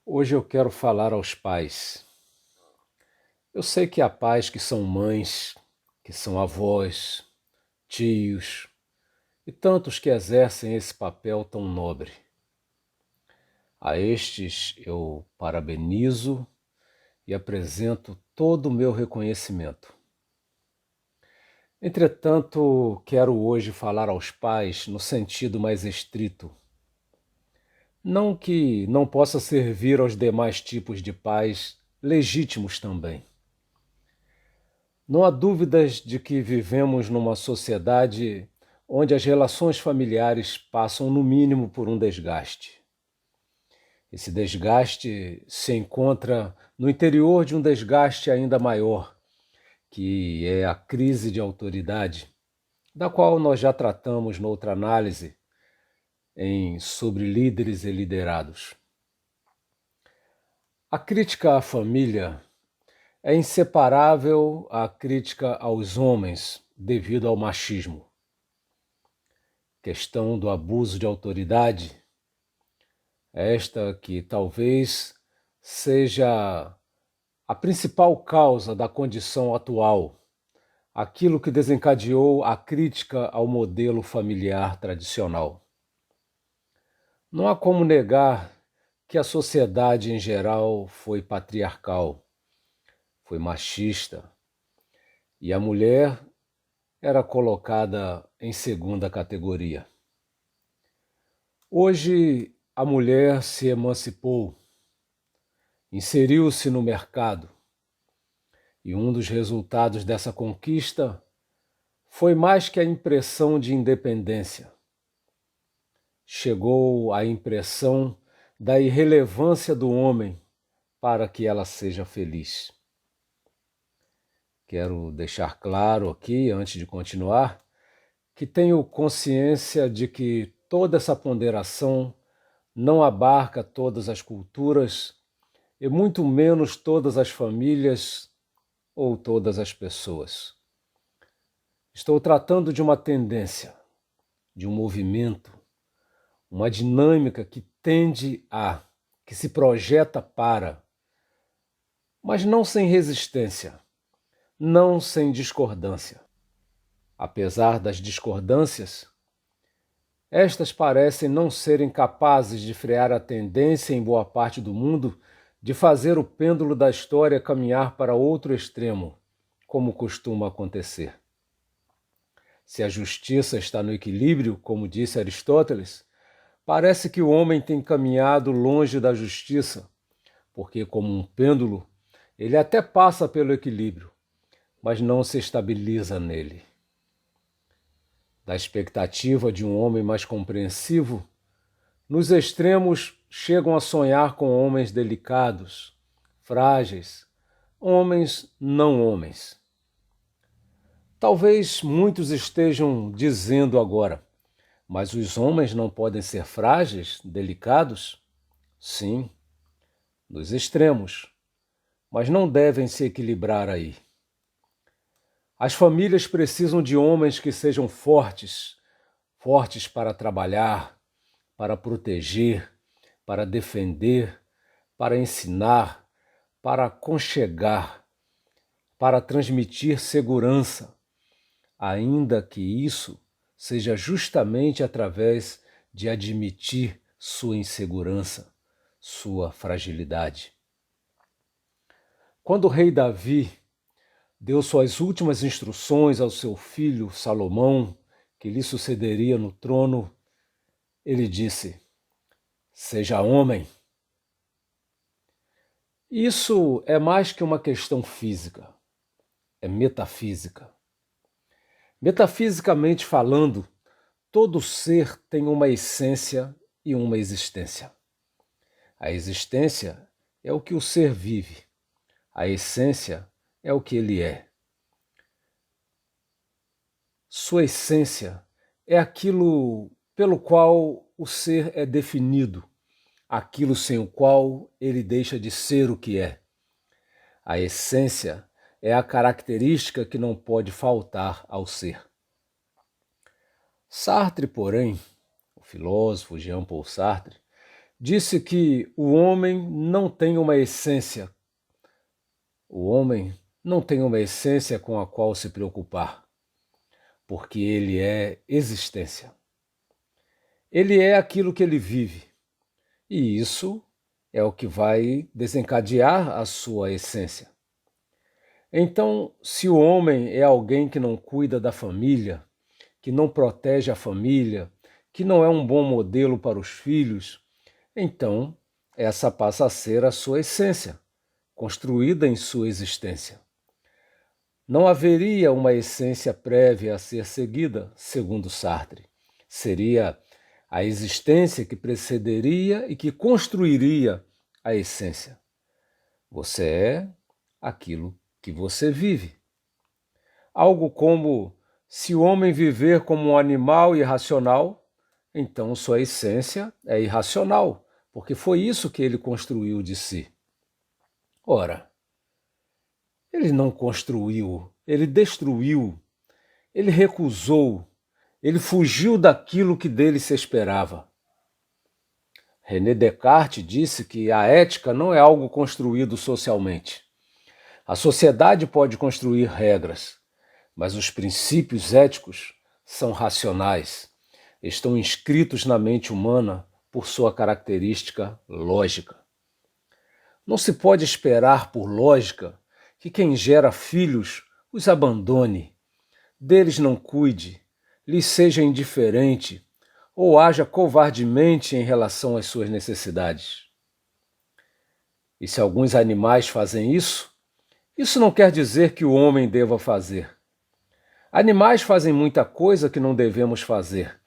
Hoje eu quero falar aos pais. Eu sei que há pais que são mães, que são avós, tios e tantos que exercem esse papel tão nobre. A estes eu parabenizo e apresento todo o meu reconhecimento. Entretanto, quero hoje falar aos pais no sentido mais estrito. Não que não possa servir aos demais tipos de pais legítimos também. Não há dúvidas de que vivemos numa sociedade onde as relações familiares passam, no mínimo, por um desgaste. Esse desgaste se encontra no interior de um desgaste ainda maior, que é a crise de autoridade, da qual nós já tratamos noutra análise sobre líderes e liderados. A crítica à família é inseparável à crítica aos homens devido ao machismo. Questão do abuso de autoridade, esta que talvez seja a principal causa da condição atual, aquilo que desencadeou a crítica ao modelo familiar tradicional. Não há como negar que a sociedade em geral foi patriarcal, foi machista, e a mulher era colocada em segunda categoria. Hoje a mulher se emancipou, inseriu-se no mercado, e um dos resultados dessa conquista foi mais que a impressão de independência. Chegou a impressão da irrelevância do homem para que ela seja feliz. Quero deixar claro aqui, antes de continuar, que tenho consciência de que toda essa ponderação não abarca todas as culturas e muito menos todas as famílias ou todas as pessoas. Estou tratando de uma tendência, de um movimento, uma dinâmica que tende a, que se projeta para, mas não sem resistência, não sem discordância. Apesar das discordâncias, estas parecem não serem capazes de frear a tendência em boa parte do mundo de fazer o pêndulo da história caminhar para outro extremo, como costuma acontecer. Se a justiça está no equilíbrio, como disse Aristóteles, parece que o homem tem caminhado longe da justiça, porque, como um pêndulo, ele até passa pelo equilíbrio, mas não se estabiliza nele. Da expectativa de um homem mais compreensivo, nos extremos chegam a sonhar com homens delicados, frágeis, homens não homens. Talvez muitos estejam dizendo agora, mas os homens não podem ser frágeis, delicados? Sim, nos extremos, mas não devem se equilibrar aí. As famílias precisam de homens que sejam fortes, fortes para trabalhar, para proteger, para defender, para ensinar, para aconchegar, para transmitir segurança, ainda que isso seja justamente através de admitir sua insegurança, sua fragilidade. Quando o rei Davi deu suas últimas instruções ao seu filho Salomão, que lhe sucederia no trono, ele disse: "Seja homem." Isso é mais que uma questão física, é metafísica. Metafisicamente falando, todo ser tem uma essência e uma existência. A existência é o que o ser vive, a essência é o que ele é. Sua essência é aquilo pelo qual o ser é definido, aquilo sem o qual ele deixa de ser o que é. A essência é a característica que não pode faltar ao ser. Sartre, porém, o filósofo Jean-Paul Sartre, disse que o homem não tem uma essência. O homem não tem uma essência com a qual se preocupar, porque ele é existência. Ele é aquilo que ele vive, e isso é o que vai desencadear a sua essência. Então, se o homem é alguém que não cuida da família, que não protege a família, que não é um bom modelo para os filhos, então essa passa a ser a sua essência, construída em sua existência. Não haveria uma essência prévia a ser seguida, segundo Sartre. Seria a existência que precederia e que construiria a essência. Você é aquilo que você vive. Algo como, se o homem viver como um animal irracional, então sua essência é irracional, porque foi isso que ele construiu de si. Ora, ele não construiu, ele destruiu, ele recusou, ele fugiu daquilo que dele se esperava. René Descartes disse que a ética não é algo construído socialmente. A sociedade pode construir regras, mas os princípios éticos são racionais, estão inscritos na mente humana por sua característica lógica. Não se pode esperar por lógica que quem gera filhos os abandone, deles não cuide, lhes seja indiferente ou haja covardemente em relação às suas necessidades. E se alguns animais fazem isso, isso não quer dizer que o homem deva fazer. Animais fazem muita coisa que não devemos fazer,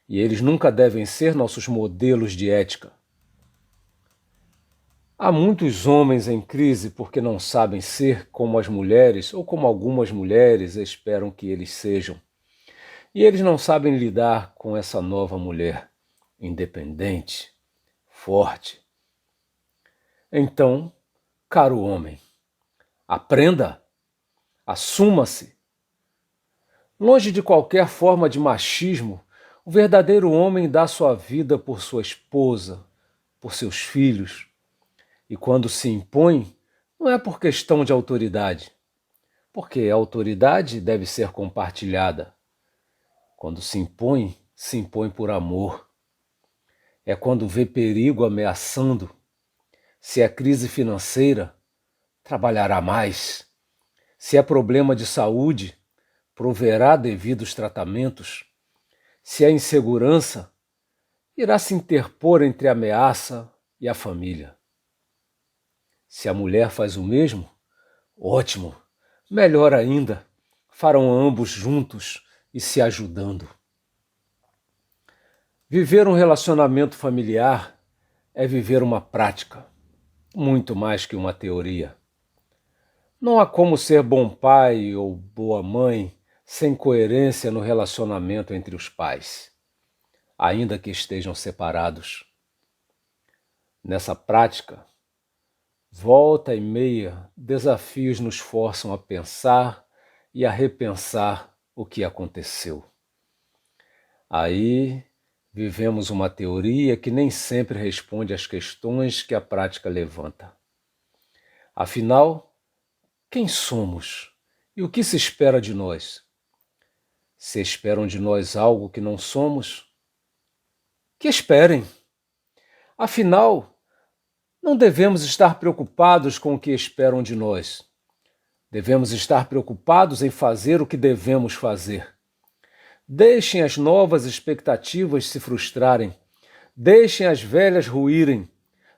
e eles nunca devem ser nossos modelos de ética. Há muitos homens em crise porque não sabem ser como as mulheres ou como algumas mulheres esperam que eles sejam. E eles não sabem lidar com essa nova mulher, independente, forte. Então, caro homem, aprenda, assuma-se. Longe de qualquer forma de machismo, o verdadeiro homem dá sua vida por sua esposa, por seus filhos. E quando se impõe, não é por questão de autoridade, porque a autoridade deve ser compartilhada. Quando se impõe por amor. É quando vê perigo ameaçando. Se é crise financeira, trabalhará mais. Se é problema de saúde, proverá devidos tratamentos. Se é insegurança, irá se interpor entre a ameaça e a família. Se a mulher faz o mesmo, ótimo, melhor ainda, farão ambos juntos e se ajudando. Viver um relacionamento familiar é viver uma prática, muito mais que uma teoria. Não há como ser bom pai ou boa mãe sem coerência no relacionamento entre os pais, ainda que estejam separados. Nessa prática, volta e meia, desafios nos forçam a pensar e a repensar o que aconteceu. Aí vivemos uma teoria que nem sempre responde às questões que a prática levanta. Afinal, quem somos e o que se espera de nós? Se esperam de nós algo que não somos, que esperem. Afinal, não devemos estar preocupados com o que esperam de nós. Devemos estar preocupados em fazer o que devemos fazer. Deixem as novas expectativas se frustrarem. Deixem as velhas ruírem.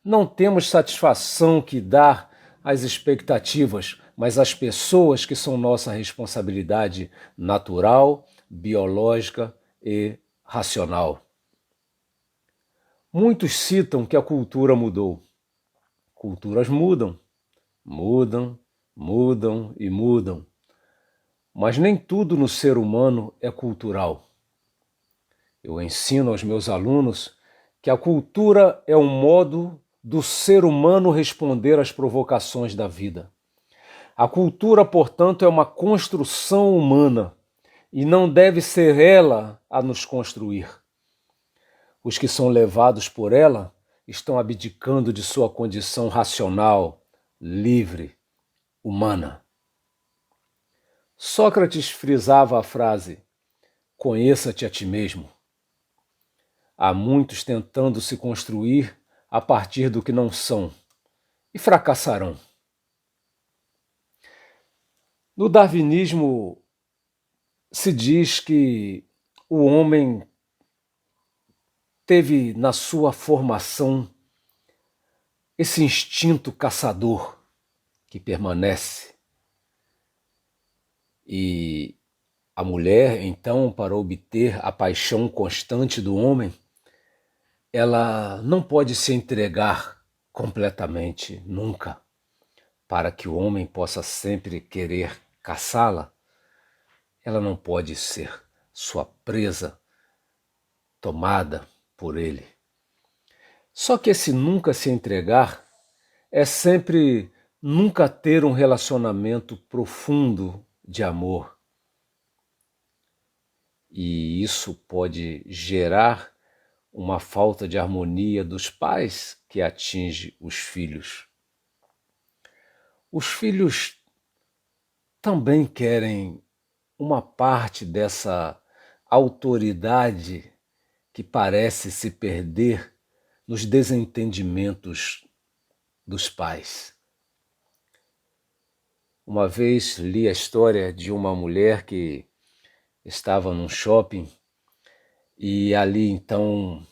Não temos satisfação que dar às expectativas, mas às pessoas que são nossa responsabilidade natural, biológica e racional. Muitos citam que a cultura mudou. Culturas mudam, mudam e mudam. Mas nem tudo no ser humano é cultural. Eu ensino aos meus alunos que a cultura é um modo do ser humano responder às provocações da vida. A cultura, portanto, é uma construção humana e não deve ser ela a nos construir. Os que são levados por ela estão abdicando de sua condição racional, livre, humana. Sócrates frisava a frase: conheça-te a ti mesmo. Há muitos tentando se construir a partir do que não são e fracassarão. No darwinismo se diz que o homem teve na sua formação esse instinto caçador que permanece. E a mulher, então, para obter a paixão constante do homem, ela não pode se entregar completamente, nunca, para que o homem possa sempre querer caçá-la. Ela não pode ser sua presa, tomada por ele. Só que esse nunca se entregar é sempre nunca ter um relacionamento profundo de amor. E isso pode gerar uma falta de harmonia dos pais que atinge os filhos. Os filhos também querem uma parte dessa autoridade que parece se perder nos desentendimentos dos pais. Uma vez li a história de uma mulher que estava num shopping e ali então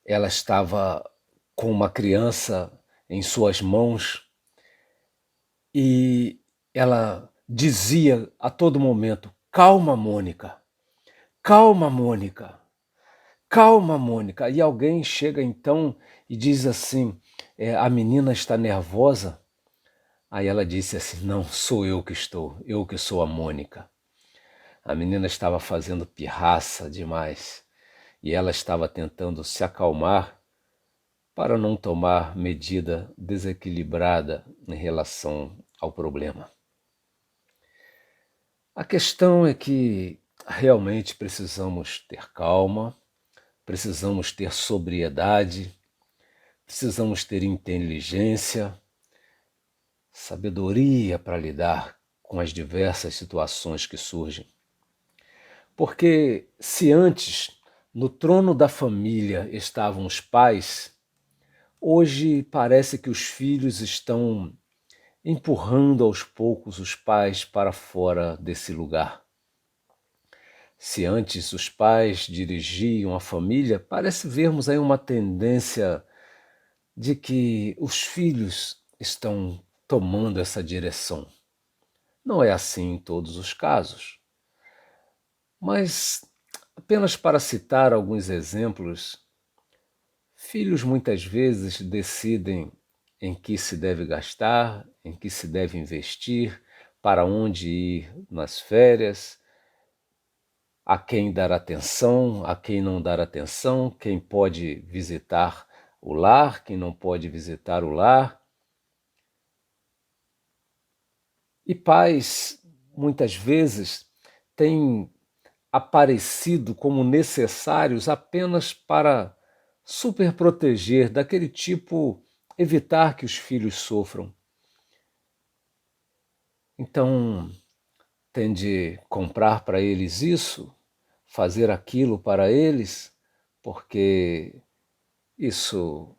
ela estava com uma criança em suas mãos e ela dizia a todo momento: calma, Mônica, calma, Mônica, calma, Mônica. E alguém chega então e diz assim: a menina está nervosa. Aí ela disse assim: não, sou eu que estou, eu que sou a Mônica. A menina estava fazendo pirraça demais e ela estava tentando se acalmar para não tomar medida desequilibrada em relação ao problema. A questão é que realmente precisamos ter calma, precisamos ter sobriedade, precisamos ter inteligência, sabedoria para lidar com as diversas situações que surgem. Porque se antes no trono da família estavam os pais, hoje parece que os filhos estão empurrando aos poucos os pais para fora desse lugar. Se antes os pais dirigiam a família, parece vermos aí uma tendência de que os filhos estão tomando essa direção. Não é assim em todos os casos. Mas, apenas para citar alguns exemplos, filhos muitas vezes decidem em que se deve gastar, em que se deve investir, para onde ir nas férias, a quem dar atenção, a quem não dar atenção, quem pode visitar o lar, quem não pode visitar o lar. E pais, muitas vezes, têm aparecido como necessários apenas para superproteger, daquele tipo, evitar que os filhos sofram. Então, tem de comprar para eles isso, fazer aquilo para eles, porque isso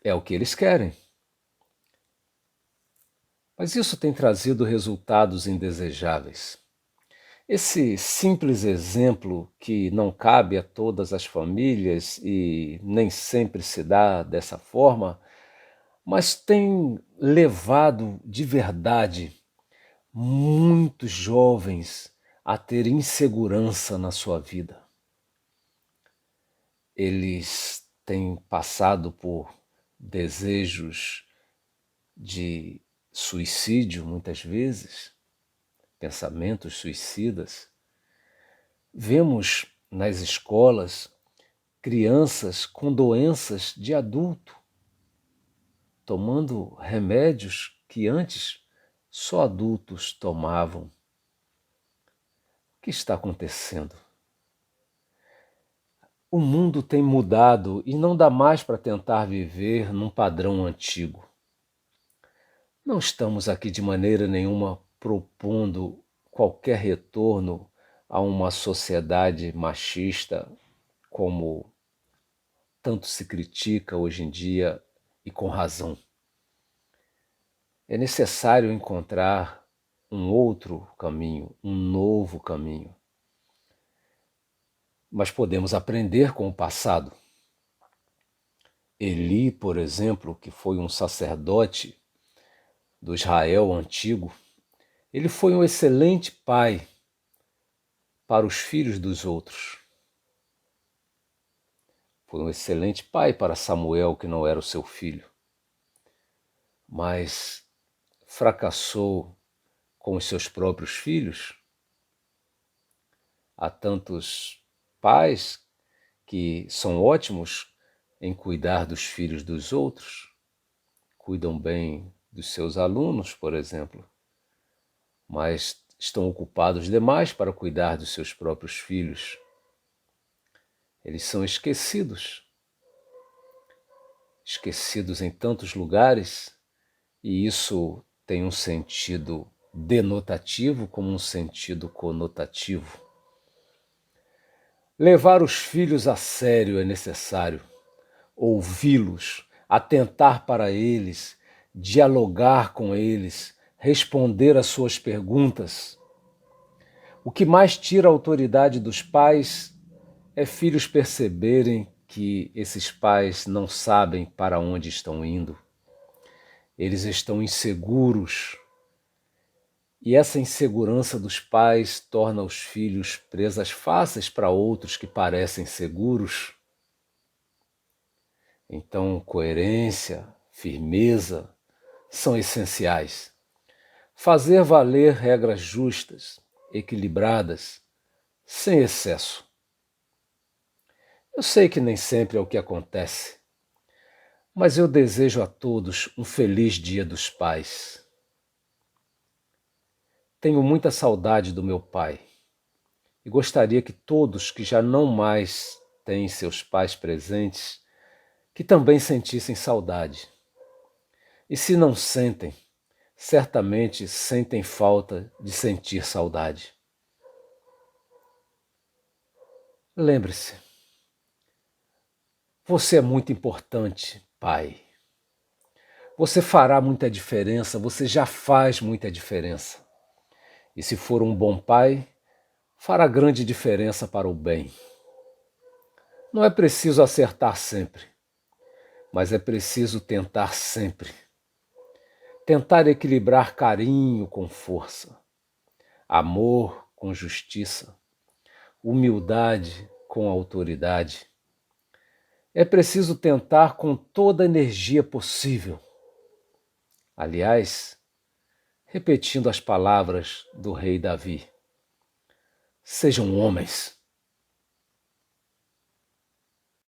é o que eles querem. Mas isso tem trazido resultados indesejáveis. Esse simples exemplo, que não cabe a todas as famílias e nem sempre se dá dessa forma, mas tem levado de verdade muitos jovens a ter insegurança na sua vida. Eles têm passado por desejos de suicídio muitas vezes, pensamentos suicidas. Vemos nas escolas crianças com doenças de adulto, tomando remédios que antes só adultos tomavam. O que está acontecendo? O mundo tem mudado e não dá mais para tentar viver num padrão antigo. Não estamos aqui de maneira nenhuma propondo qualquer retorno a uma sociedade machista, como tanto se critica hoje em dia e com razão. É necessário encontrar um outro caminho, um novo caminho. Mas podemos aprender com o passado. Eli, por exemplo, que foi um sacerdote do Israel antigo, ele foi um excelente pai para os filhos dos outros. Foi um excelente pai para Samuel, que não era o seu filho, mas fracassou com os seus próprios filhos. Há tantos pais que são ótimos em cuidar dos filhos dos outros, cuidam bem dos seus alunos, por exemplo, mas estão ocupados demais para cuidar dos seus próprios filhos. Eles são esquecidos em tantos lugares, e isso tem um sentido denotativo como um sentido conotativo. Levar os filhos a sério é necessário, ouvi-los, atentar para eles, dialogar com eles, responder às suas perguntas. O que mais tira a autoridade dos pais é filhos perceberem que esses pais não sabem para onde estão indo. Eles estão inseguros. E essa insegurança dos pais torna os filhos presas fáceis para outros que parecem seguros. Então, coerência, firmeza são essenciais. Fazer valer regras justas, equilibradas, sem excesso. Eu sei que nem sempre é o que acontece, mas eu desejo a todos um feliz Dia dos Pais. Tenho muita saudade do meu pai e gostaria que todos que já não mais têm seus pais presentes, que também sentissem saudade. E se não sentem, certamente sentem falta de sentir saudade. Lembre-se, você é muito importante, pai. Você fará muita diferença, você já faz muita diferença. E se for um bom pai, fará grande diferença para o bem. Não é preciso acertar sempre, mas é preciso tentar sempre. Tentar equilibrar carinho com força, amor com justiça, humildade com autoridade. É preciso tentar com toda a energia possível. Aliás, repetindo as palavras do rei Davi, sejam homens.